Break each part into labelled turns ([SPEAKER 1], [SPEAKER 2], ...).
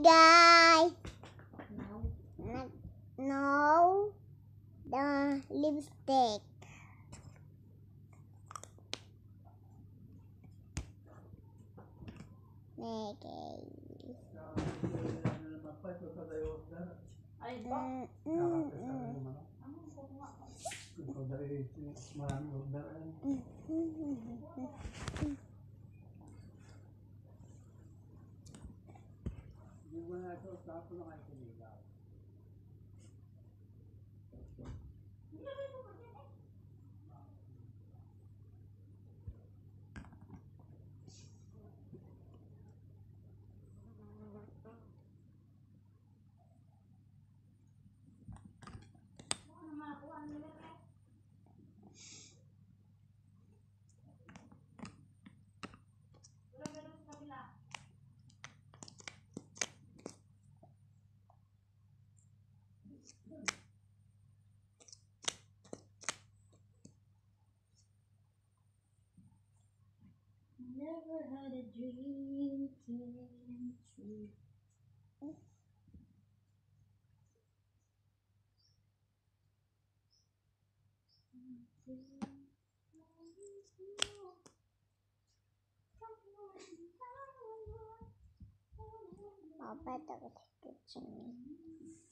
[SPEAKER 1] guys. Now the lipstick. Okay.
[SPEAKER 2] Never had a dream came true.
[SPEAKER 1] Papa takut sini.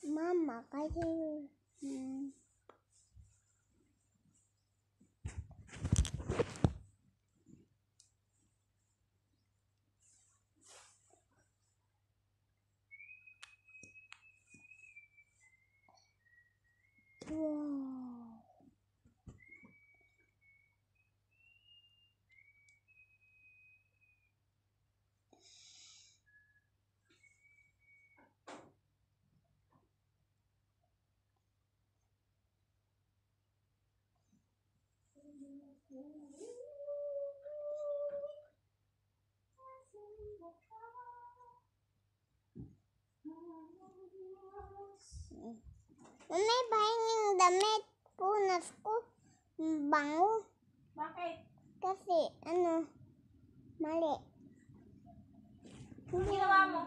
[SPEAKER 1] Mama kasih. Wow. Mami, bahin yung damit. Punas ko. Bango.
[SPEAKER 2] Bakit?
[SPEAKER 1] Kasi, mali.
[SPEAKER 2] Ang ginawa mo?